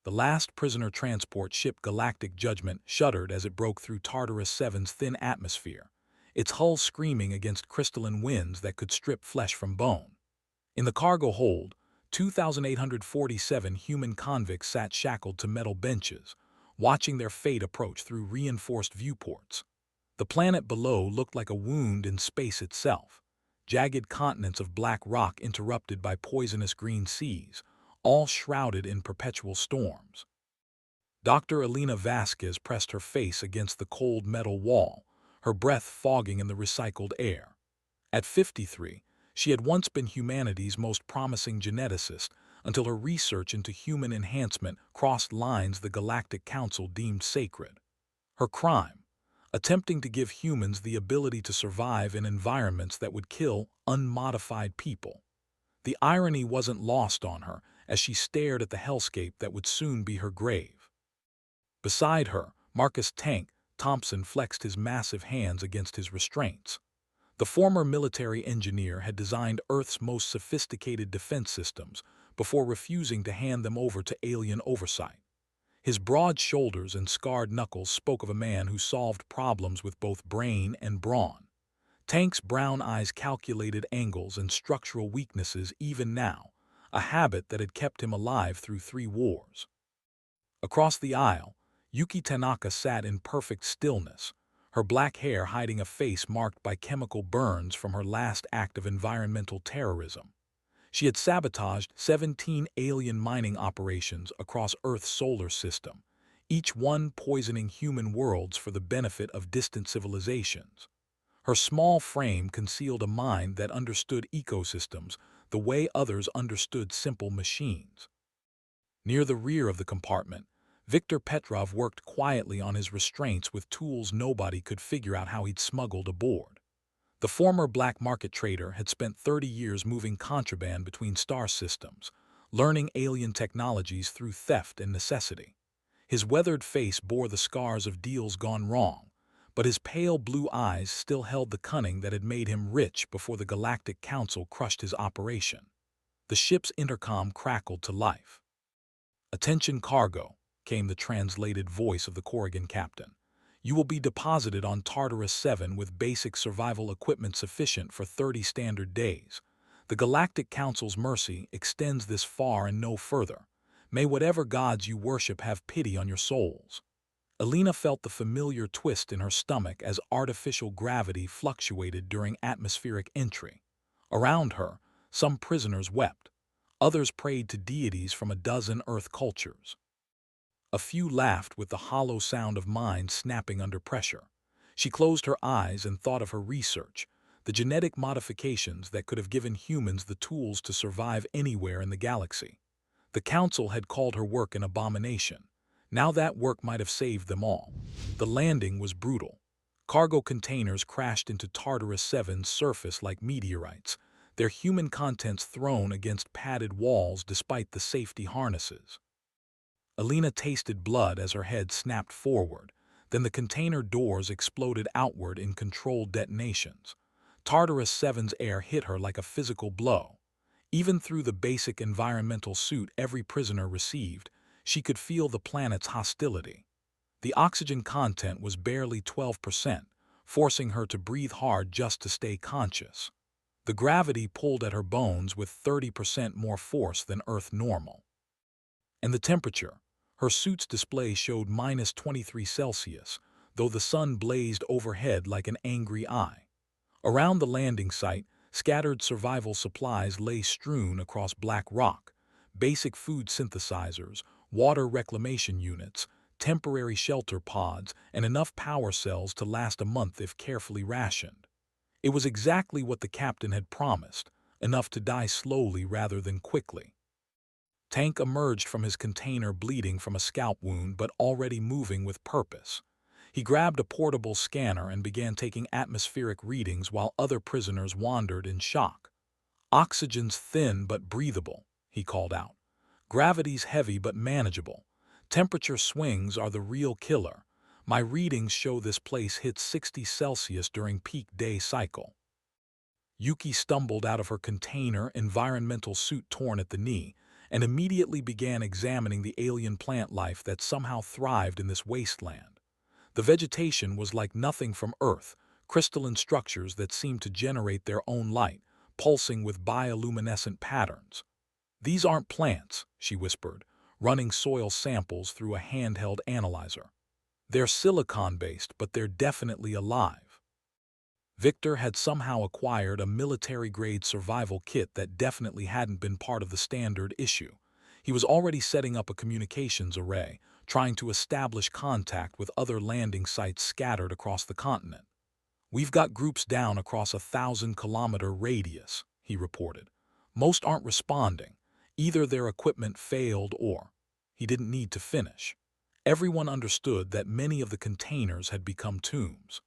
The last prisoner transport ship Galactic Judgment shuddered as it broke through Tartarus Seven's thin atmosphere, its hull screaming against crystalline winds that could strip flesh from bone. In the cargo hold, 2,847 human convicts sat shackled to metal benches, watching their fate approach through reinforced viewports. The planet below looked like a wound in space itself, jagged continents of black rock interrupted by poisonous green seas, all shrouded in perpetual storms. Dr. Elena Vasquez pressed her face against the cold metal wall, her breath fogging in the recycled air. At 53, she had once been humanity's most promising geneticist until her research into human enhancement crossed lines the Galactic Council deemed sacred. Her crime: attempting to give humans the ability to survive in environments that would kill unmodified people. The irony wasn't lost on her as she stared at the hellscape that would soon be her grave. Beside her, Marcus Tank Thompson flexed his massive hands against his restraints. The former military engineer had designed Earth's most sophisticated defense systems before refusing to hand them over to alien oversight. His broad shoulders and scarred knuckles spoke of a man who solved problems with both brain and brawn. Tank's brown eyes calculated angles and structural weaknesses even now, a habit that had kept him alive through 3 wars. Across the aisle, Yuki Tanaka sat in perfect stillness, her black hair hiding a face marked by chemical burns from her last act of environmental terrorism. She had sabotaged 17 alien mining operations across Earth's solar system, each one poisoning human worlds for the benefit of distant civilizations. Her small frame concealed a mind that understood ecosystems the way others understood simple machines. Near the rear of the compartment, Viktor Petrov worked quietly on his restraints with tools nobody could figure out how he'd smuggled aboard. The former black market trader had spent 30 years moving contraband between star systems, learning alien technologies through theft and necessity. His weathered face bore the scars of deals gone wrong, but his pale blue eyes still held the cunning that had made him rich before the Galactic Council crushed his operation. The ship's intercom crackled to life. "Attention cargo," came the translated voice of the Corrigan captain. "You will be deposited on Tartarus 7 with basic survival equipment sufficient for 30 standard days. The Galactic Council's mercy extends this far and no further. May whatever gods you worship have pity on your souls." Elena felt the familiar twist in her stomach as artificial gravity fluctuated during atmospheric entry. Around her, some prisoners wept. Others prayed to deities from a dozen Earth cultures. A few laughed with the hollow sound of minds snapping under pressure. She closed her eyes and thought of her research, the genetic modifications that could have given humans the tools to survive anywhere in the galaxy. The Council had called her work an abomination. Now that work might have saved them all. The landing was brutal. Cargo containers crashed into Tartarus 7's surface like meteorites, their human contents thrown against padded walls despite the safety harnesses. Elena tasted blood as her head snapped forward, then the container doors exploded outward in controlled detonations. Tartarus 7's air hit her like a physical blow. Even through the basic environmental suit every prisoner received, she could feel the planet's hostility. The oxygen content was barely 12%, forcing her to breathe hard just to stay conscious. The gravity pulled at her bones with 30% more force than Earth normal. And the temperature. Her suit's display showed -23°C, though the sun blazed overhead like an angry eye. Around the landing site, scattered survival supplies lay strewn across black rock: basic food synthesizers, water reclamation units, temporary shelter pods, and enough power cells to last a month if carefully rationed. It was exactly what the captain had promised, enough to die slowly rather than quickly. Tank emerged from his container bleeding from a scalp wound but already moving with purpose. He grabbed a portable scanner and began taking atmospheric readings while other prisoners wandered in shock. "Oxygen's thin but breathable," he called out. "Gravity's heavy but manageable. Temperature swings are the real killer. My readings show this place hits 60°C during peak day cycle." Yuki stumbled out of her container, environmental suit torn at the knee, and immediately began examining the alien plant life that somehow thrived in this wasteland. The vegetation was like nothing from Earth, crystalline structures that seemed to generate their own light, pulsing with bioluminescent patterns. "These aren't plants," she whispered, running soil samples through a handheld analyzer. "They're silicon-based, but they're definitely alive." Victor had somehow acquired a military-grade survival kit that definitely hadn't been part of the standard issue. He was already setting up a communications array, trying to establish contact with other landing sites scattered across the continent. "We've got groups down across a 1,000-kilometer radius," he reported. "Most aren't responding. Either their equipment failed or—" He didn't need to finish. Everyone understood that many of the containers had become tombs.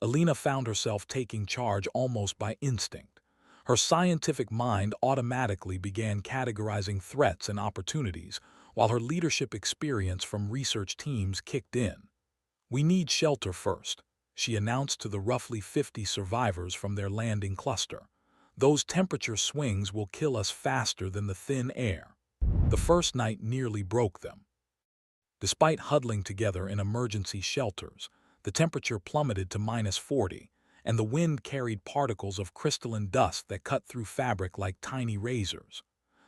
Alina found herself taking charge almost by instinct. Her scientific mind automatically began categorizing threats and opportunities, while her leadership experience from research teams kicked in. "We need shelter first," she announced to the roughly 50 survivors from their landing cluster. "Those temperature swings will kill us faster than the thin air." The first night nearly broke them. Despite huddling together in emergency shelters, the temperature plummeted to -40, and the wind carried particles of crystalline dust that cut through fabric like tiny razors.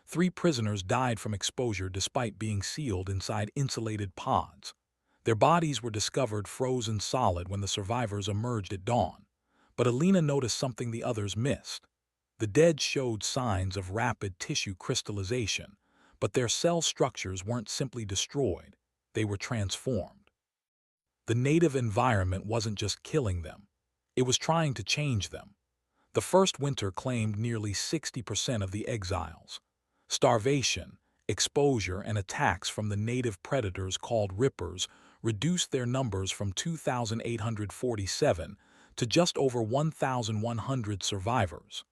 3 prisoners died from exposure despite being sealed inside insulated pods. Their bodies were discovered frozen solid when the survivors emerged at dawn. But Alina noticed something the others missed. The dead showed signs of rapid tissue crystallization, but their cell structures weren't simply destroyed, they were transformed. The native environment wasn't just killing them, it was trying to change them. The first winter claimed nearly 60% of the exiles. Starvation, exposure, and attacks from the native predators called rippers reduced their numbers from 2,847 to just over 1,100 survivors.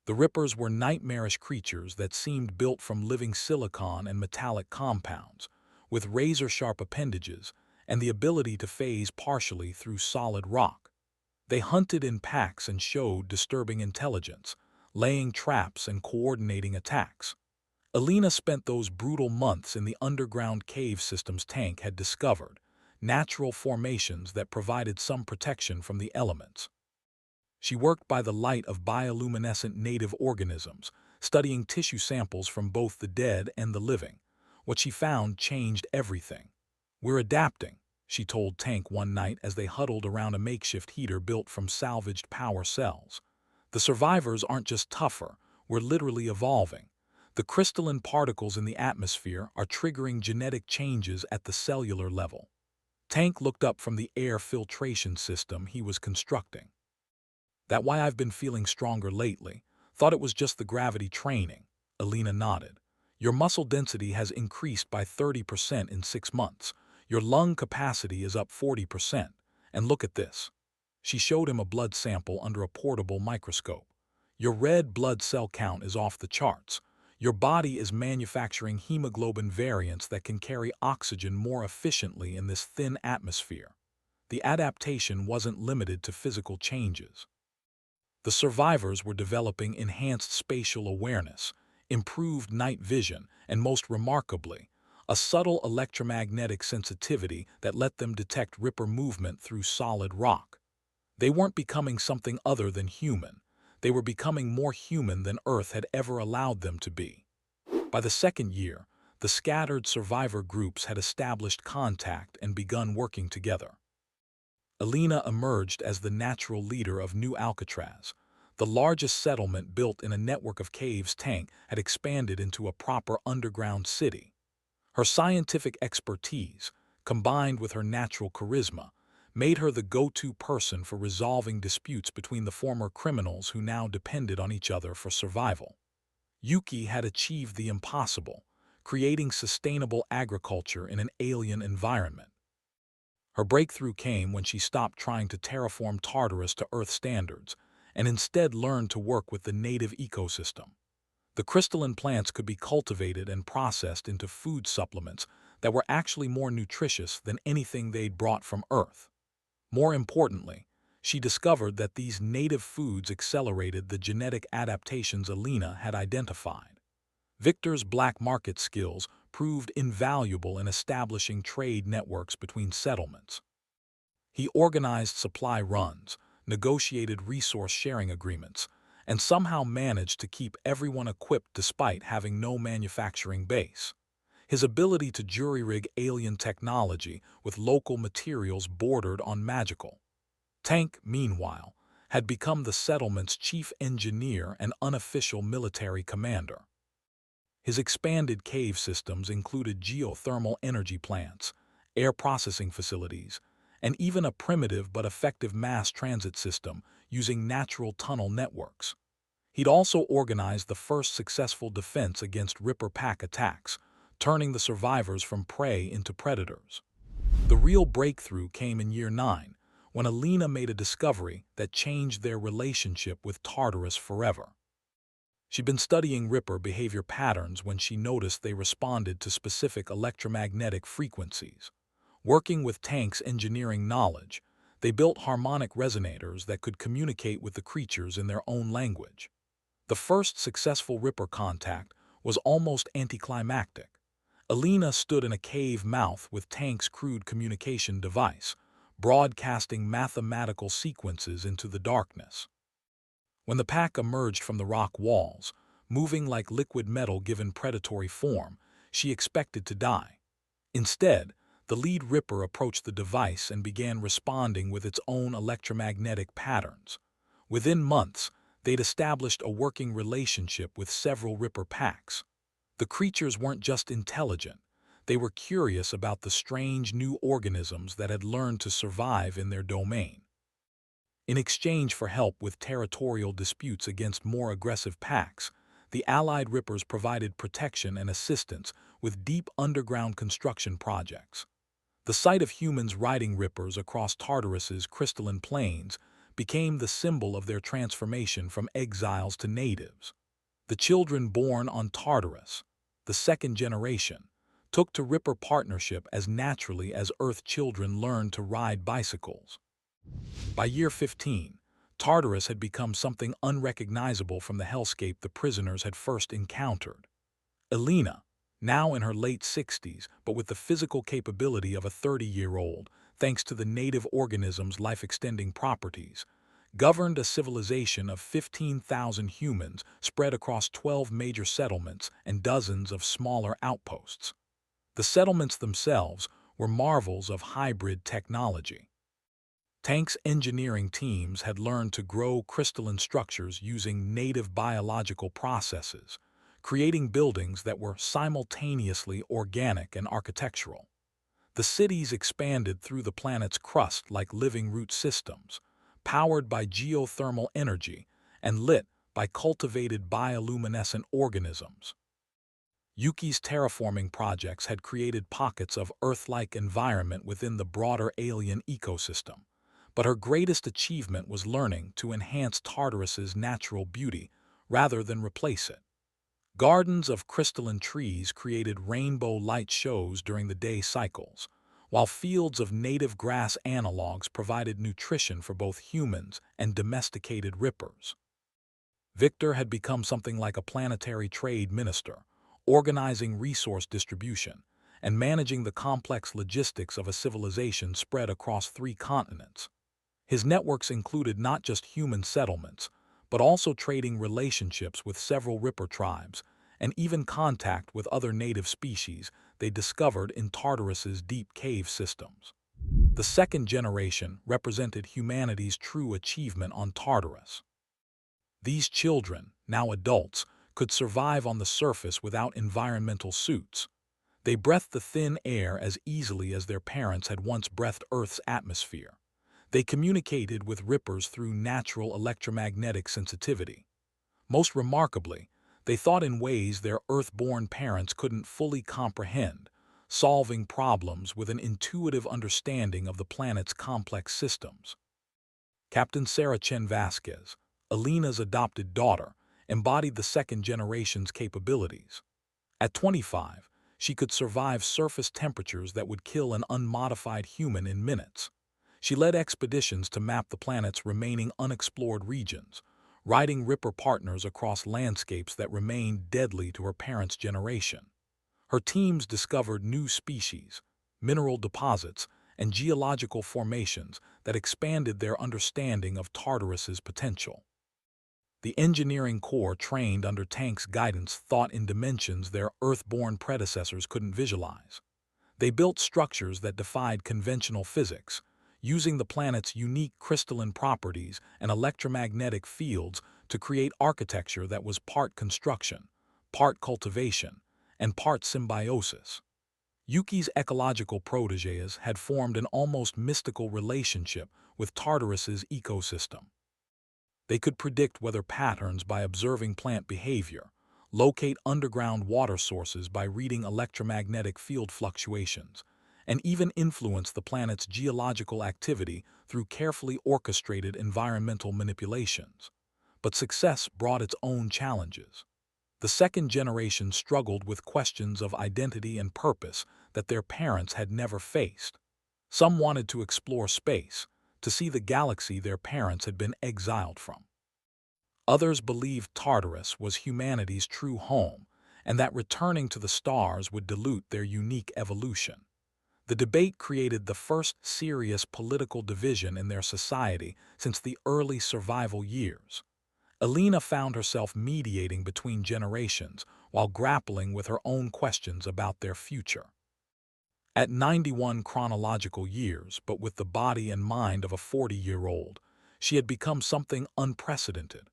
The rippers were nightmarish creatures that seemed built from living silicon and metallic compounds, with razor-sharp appendages and the ability to phase partially through solid rock. They hunted in packs and showed disturbing intelligence, laying traps and coordinating attacks. Alina spent those brutal months in the underground cave systems Tank had discovered, natural formations that provided some protection from the elements. She worked by the light of bioluminescent native organisms, studying tissue samples from both the dead and the living. What she found changed everything. "We're adapting," she told Tank one night as they huddled around a makeshift heater built from salvaged power cells. "The survivors aren't just tougher, we're literally evolving. The crystalline particles in the atmosphere are triggering genetic changes at the cellular level." Tank looked up from the air filtration system he was constructing. "That why I've been feeling stronger lately? Thought it was just the gravity training." Alina nodded. "Your muscle density has increased by 30% in 6 months. Your lung capacity is up 40%. And look at this." She showed him a blood sample under a portable microscope. "Your red blood cell count is off the charts. Your body is manufacturing hemoglobin variants that can carry oxygen more efficiently in this thin atmosphere." The adaptation wasn't limited to physical changes. The survivors were developing enhanced spatial awareness, improved night vision, and most remarkably, a subtle electromagnetic sensitivity that let them detect ripper movement through solid rock. They weren't becoming something other than human. They were becoming more human than Earth had ever allowed them to be. By the second year, the scattered survivor groups had established contact and begun working together. Alina emerged as the natural leader of New Alcatraz. The largest settlement built in a network of caves Tank had expanded into a proper underground city. Her scientific expertise, combined with her natural charisma, made her the go-to person for resolving disputes between the former criminals who now depended on each other for survival. Yuki had achieved the impossible, creating sustainable agriculture in an alien environment. Her breakthrough came when she stopped trying to terraform Tartarus to Earth standards and instead learned to work with the native ecosystem. The crystalline plants could be cultivated and processed into food supplements that were actually more nutritious than anything they'd brought from Earth. More importantly, she discovered that these native foods accelerated the genetic adaptations Alina had identified. Victor's black market skills proved invaluable in establishing trade networks between settlements. He organized supply runs, negotiated resource-sharing agreements, and somehow managed to keep everyone equipped despite having no manufacturing base. His ability to jury-rig alien technology with local materials bordered on magical. Tank, meanwhile, had become the settlement's chief engineer and unofficial military commander. His expanded cave systems included geothermal energy plants, air processing facilities, and even a primitive but effective mass transit system using natural tunnel networks. He'd also organized the first successful defense against Ripper Pack attacks, turning the survivors from prey into predators. The real breakthrough came in Year 9, when Alina made a discovery that changed their relationship with Tartarus forever. She'd been studying Ripper behavior patterns when she noticed they responded to specific electromagnetic frequencies. Working with Tank's engineering knowledge, they built harmonic resonators that could communicate with the creatures in their own language. The first successful Ripper contact was almost anticlimactic. Alina stood in a cave mouth with Tank's crude communication device, broadcasting mathematical sequences into the darkness. When the pack emerged from the rock walls, moving like liquid metal given predatory form, she expected to die. Instead, the lead Ripper approached the device and began responding with its own electromagnetic patterns. Within months, they'd established a working relationship with several Ripper packs. The creatures weren't just intelligent, they were curious about the strange new organisms that had learned to survive in their domain. In exchange for help with territorial disputes against more aggressive packs, the Allied Rippers provided protection and assistance with deep underground construction projects. The sight of humans riding Rippers across Tartarus's crystalline plains became the symbol of their transformation from exiles to natives. The children born on Tartarus, the second generation, took to Ripper partnership as naturally as Earth children learned to ride bicycles. By year 15, Tartarus had become something unrecognizable from the hellscape the prisoners had first encountered. Alina, now in her late 60s but with the physical capability of a 30-year-old, thanks to the native organism's life-extending properties, governed a civilization of 15,000 humans spread across 12 major settlements and dozens of smaller outposts. The settlements themselves were marvels of hybrid technology. Tank's engineering teams had learned to grow crystalline structures using native biological processes, creating buildings that were simultaneously organic and architectural. The cities expanded through the planet's crust like living root systems, powered by geothermal energy and lit by cultivated bioluminescent organisms. Yuki's terraforming projects had created pockets of Earth-like environment within the broader alien ecosystem, but her greatest achievement was learning to enhance Tartarus's natural beauty rather than replace it. Gardens of crystalline trees created rainbow light shows during the day cycles, while fields of native grass analogs provided nutrition for both humans and domesticated rippers. Victor had become something like a planetary trade minister, organizing resource distribution and managing the complex logistics of a civilization spread across 3 continents. His networks included not just human settlements, but also trading relationships with several Ripper tribes and even contact with other native species they discovered in Tartarus's deep cave systems. The second generation represented humanity's true achievement on Tartarus. These children, now adults, could survive on the surface without environmental suits. They breathed the thin air as easily as their parents had once breathed Earth's atmosphere. They communicated with Rippers through natural electromagnetic sensitivity. Most remarkably, they thought in ways their Earth-born parents couldn't fully comprehend, solving problems with an intuitive understanding of the planet's complex systems. Captain Sarah Chen Vasquez, Alina's adopted daughter, embodied the second generation's capabilities. At 25, she could survive surface temperatures that would kill an unmodified human in minutes. She led expeditions to map the planet's remaining unexplored regions, riding Ripper partners across landscapes that remained deadly to her parents' generation. Her teams discovered new species, mineral deposits, and geological formations that expanded their understanding of Tartarus's potential. The engineering corps trained under Tank's guidance thought in dimensions their Earth-born predecessors couldn't visualize. They built structures that defied conventional physics, using the planet's unique crystalline properties and electromagnetic fields to create architecture that was part construction, part cultivation, and part symbiosis. Yuki's ecological protégés had formed an almost mystical relationship with Tartarus's ecosystem. They could predict weather patterns by observing plant behavior, locate underground water sources by reading electromagnetic field fluctuations, and even influence the planet's geological activity through carefully orchestrated environmental manipulations. But success brought its own challenges. The second generation struggled with questions of identity and purpose that their parents had never faced. Some wanted to explore space, to see the galaxy their parents had been exiled from. Others believed Tartarus was humanity's true home, and that returning to the stars would dilute their unique evolution. The debate created the first serious political division in their society since the early survival years. Alina found herself mediating between generations while grappling with her own questions about their future. At 91 chronological years, but with the body and mind of a 40-year-old, she had become something unprecedented,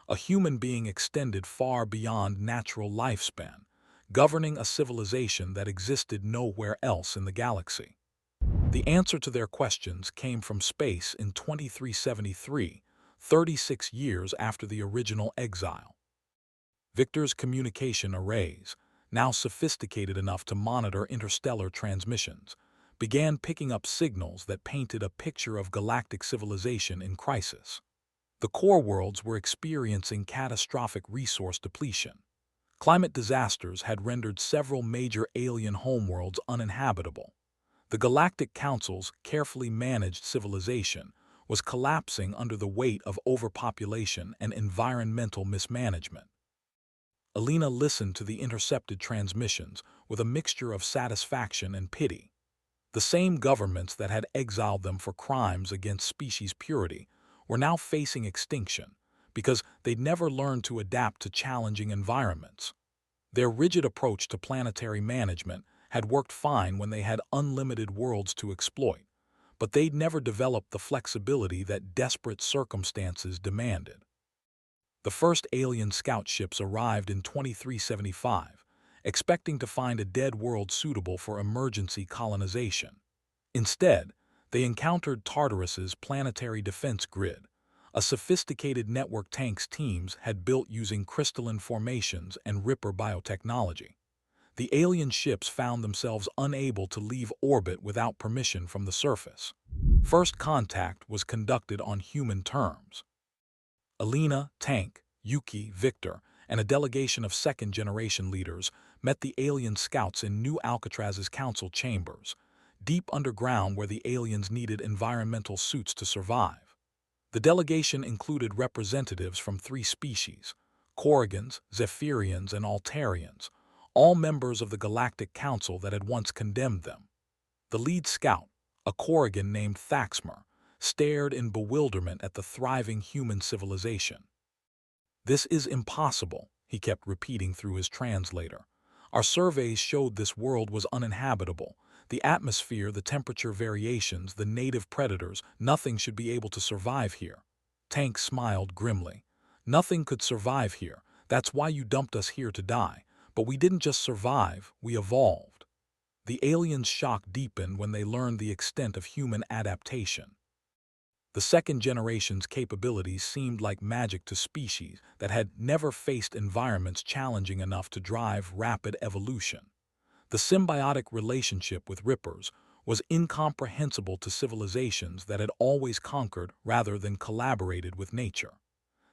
a human being extended far beyond natural lifespan, governing a civilization that existed nowhere else in the galaxy. The answer to their questions came from space in 2373, 36 years after the original Exile. Victor's communication arrays, now sophisticated enough to monitor interstellar transmissions, began picking up signals that painted a picture of galactic civilization in crisis. The core worlds were experiencing catastrophic resource depletion. Climate disasters had rendered several major alien homeworlds uninhabitable. The Galactic Council's carefully managed civilization was collapsing under the weight of overpopulation and environmental mismanagement. Alina listened to the intercepted transmissions with a mixture of satisfaction and pity. The same governments that had exiled them for crimes against species purity were now facing extinction because they'd never learned to adapt to challenging environments. Their rigid approach to planetary management had worked fine when they had unlimited worlds to exploit, but they'd never developed the flexibility that desperate circumstances demanded. The first alien scout ships arrived in 2375, expecting to find a dead world suitable for emergency colonization. Instead, they encountered Tartarus's planetary defense grid, a sophisticated network Tank's teams had built using crystalline formations and Ripper biotechnology. The alien ships found themselves unable to leave orbit without permission from the surface. First contact was conducted on human terms. Alina, Tank, Yuki, Victor, and a delegation of second-generation leaders met the alien scouts in New Alcatraz's council chambers, deep underground where the aliens needed environmental suits to survive. The delegation included representatives from 3 species, Corrigans, Zephyrians, and Altarians, all members of the Galactic Council that had once condemned them. The lead scout, a Corrigan named Thaxmer, stared in bewilderment at the thriving human civilization. "This is impossible," he kept repeating through his translator. "Our surveys showed this world was uninhabitable. The atmosphere, the temperature variations, the native predators, nothing should be able to survive here." Tank smiled grimly. "Nothing could survive here. That's why you dumped us here to die. But we didn't just survive, we evolved." The aliens' shock deepened when they learned the extent of human adaptation. The second generation's capabilities seemed like magic to species that had never faced environments challenging enough to drive rapid evolution. The symbiotic relationship with Rippers was incomprehensible to civilizations that had always conquered rather than collaborated with nature.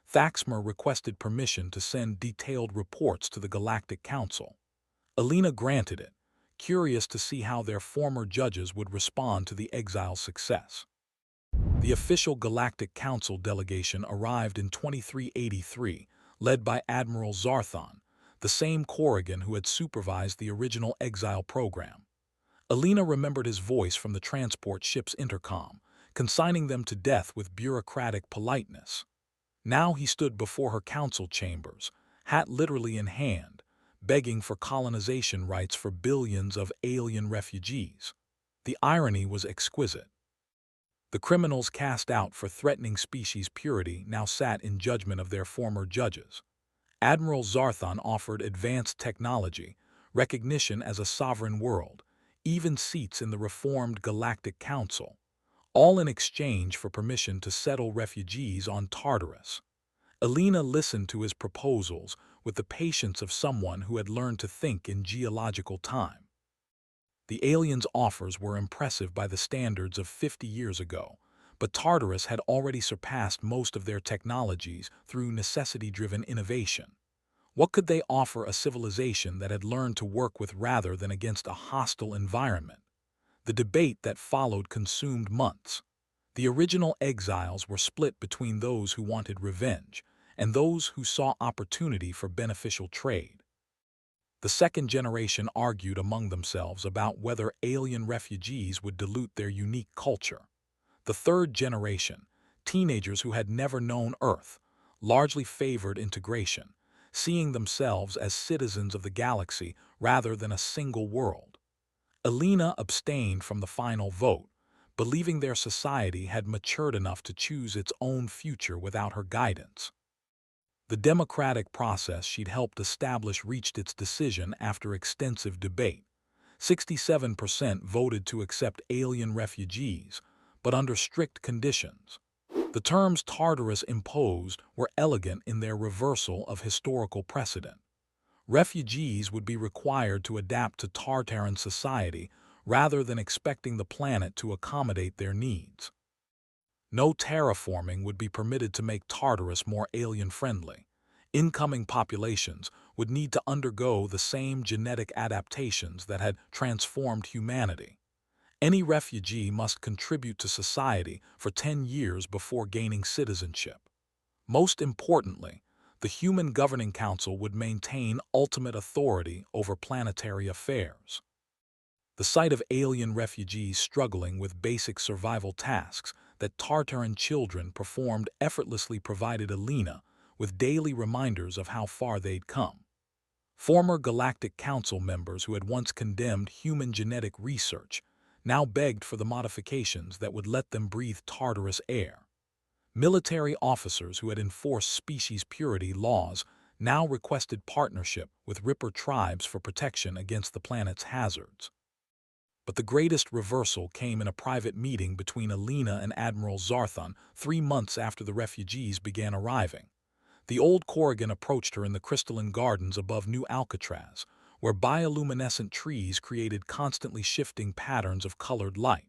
Thaxmer requested permission to send detailed reports to the Galactic Council. Alina granted it, curious to see how their former judges would respond to the Exile's success. The official Galactic Council delegation arrived in 2383, led by Admiral Zarthon, the same Corrigan who had supervised the original Exile program. Alina remembered his voice from the transport ship's intercom, consigning them to death with bureaucratic politeness. Now he stood before her council chambers, hat literally in hand, begging for colonization rights for billions of alien refugees. The irony was exquisite. The criminals cast out for threatening species purity now sat in judgment of their former judges. Admiral Zarthon offered advanced technology, recognition as a sovereign world, even seats in the reformed Galactic Council, all in exchange for permission to settle refugees on Tartarus. Alina listened to his proposals with the patience of someone who had learned to think in geological time. The aliens' offers were impressive by the standards of 50 years ago, but Tartarus had already surpassed most of their technologies through necessity-driven innovation. What could they offer a civilization that had learned to work with rather than against a hostile environment? The debate that followed consumed months. The original exiles were split between those who wanted revenge and those who saw opportunity for beneficial trade. The second generation argued among themselves about whether alien refugees would dilute their unique culture. The third generation, teenagers who had never known Earth, largely favored integration, seeing themselves as citizens of the galaxy rather than a single world. Alina abstained from the final vote, believing their society had matured enough to choose its own future without her guidance. The democratic process she'd helped establish reached its decision after extensive debate. 67% voted to accept alien refugees, but under strict conditions. The terms Tartarus imposed were elegant in their reversal of historical precedent. Refugees would be required to adapt to Tartaran society rather than expecting the planet to accommodate their needs. No terraforming would be permitted to make Tartarus more alien-friendly. Incoming populations would need to undergo the same genetic adaptations that had transformed humanity. Any refugee must contribute to society for 10 years before gaining citizenship. Most importantly, the Human Governing Council would maintain ultimate authority over planetary affairs. The sight of alien refugees struggling with basic survival tasks that Tartaran children performed effortlessly provided Alina with daily reminders of how far they'd come. Former Galactic Council members who had once condemned human genetic research now begged for the modifications that would let them breathe Tartarus air. Military officers who had enforced species purity laws now requested partnership with Ripper tribes for protection against the planet's hazards. But the greatest reversal came in a private meeting between Alina and Admiral Zarthon 3 months after the refugees began arriving. The old Corrigan approached her in the crystalline gardens above New Alcatraz, where bioluminescent trees created constantly shifting patterns of colored light.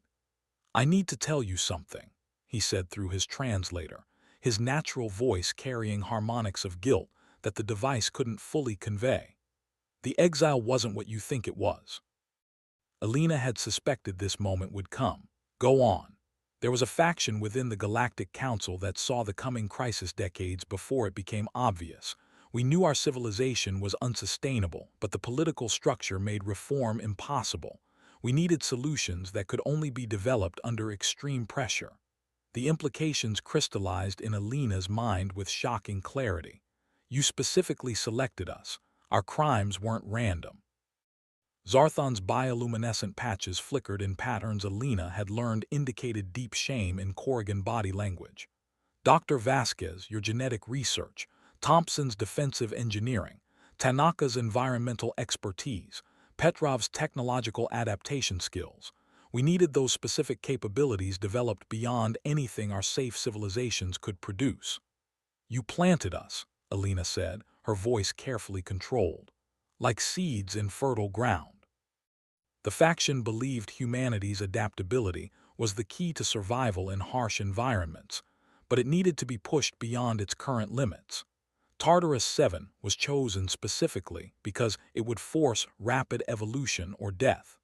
"I need to tell you something," he said through his translator, his natural voice carrying harmonics of guilt that the device couldn't fully convey. "The Exile wasn't what you think it was." Alina had suspected this moment would come. "Go on." There was a faction within the Galactic Council that saw the coming crisis decades before it became obvious. "We knew our civilization was unsustainable, but the political structure made reform impossible. We needed solutions that could only be developed under extreme pressure." The implications crystallized in Alina's mind with shocking clarity. "You specifically selected us. Our crimes weren't random." Zarthon's bioluminescent patches flickered in patterns Alina had learned indicated deep shame in Corrigan body language. "Dr. Vasquez, your genetic research, Thompson's defensive engineering, Tanaka's environmental expertise, Petrov's technological adaptation skills. We needed those specific capabilities developed beyond anything our safe civilizations could produce." "You planted us," Alina said, her voice carefully controlled, "like seeds in fertile ground." The faction believed humanity's adaptability was the key to survival in harsh environments, but it needed to be pushed beyond its current limits. Tartarus 7 was chosen specifically because it would force rapid evolution or death.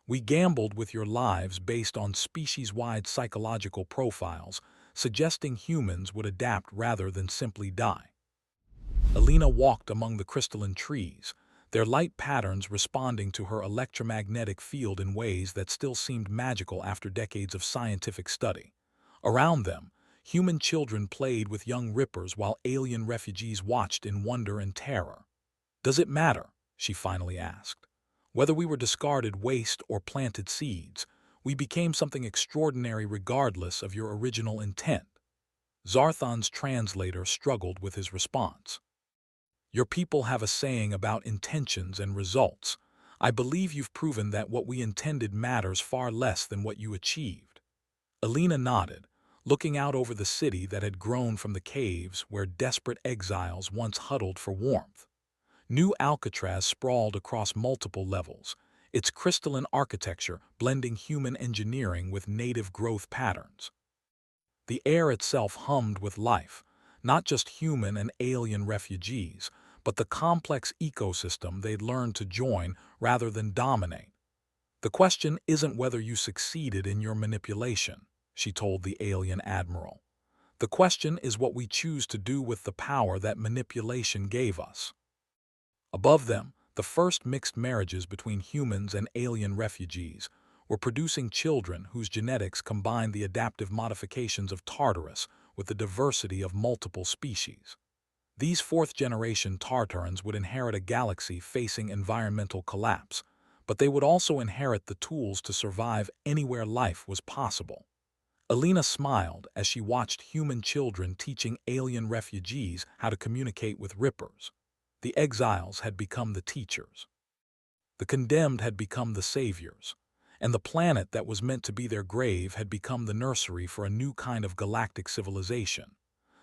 We gambled with your lives based on species-wide psychological profiles, suggesting humans would adapt rather than simply die. Alina walked among the crystalline trees, their light patterns responding to her electromagnetic field in ways that still seemed magical after decades of scientific study. Around them, human children played with young rippers while alien refugees watched in wonder and terror. "Does it matter?" she finally asked. "Whether we were discarded waste or planted seeds, we became something extraordinary regardless of your original intent." Zarthan's translator struggled with his response. "Your people have a saying about intentions and results. I believe you've proven that what we intended matters far less than what you achieved." Alina nodded, looking out over the city that had grown from the caves where desperate exiles once huddled for warmth. New Alcatraz sprawled across multiple levels, its crystalline architecture blending human engineering with native growth patterns. The air itself hummed with life, not just human and alien refugees, but the complex ecosystem they'd learned to join rather than dominate. "The question isn't whether you succeeded in your manipulation," she told the alien admiral. "The question is what we choose to do with the power that manipulation gave us." Above them, the first mixed marriages between humans and alien refugees were producing children whose genetics combined the adaptive modifications of Tartarus with the diversity of multiple species. These fourth-generation Tartarans would inherit a galaxy facing environmental collapse, but they would also inherit the tools to survive anywhere life was possible. Alina smiled as she watched human children teaching alien refugees how to communicate with rippers. The exiles had become the teachers. The condemned had become the saviors. And the planet that was meant to be their grave had become the nursery for a new kind of galactic civilization.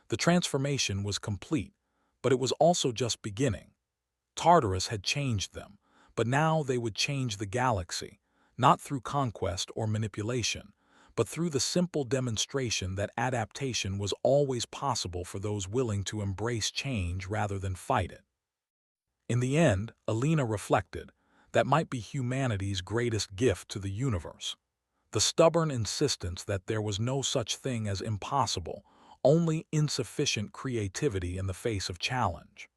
The transformation was complete, but it was also just beginning. Tartarus had changed them, but now they would change the galaxy, not through conquest or manipulation, but through the simple demonstration that adaptation was always possible for those willing to embrace change rather than fight it. In the end, Alina reflected, that might be humanity's greatest gift to the universe. The stubborn insistence that there was no such thing as impossible, only insufficient creativity in the face of challenge.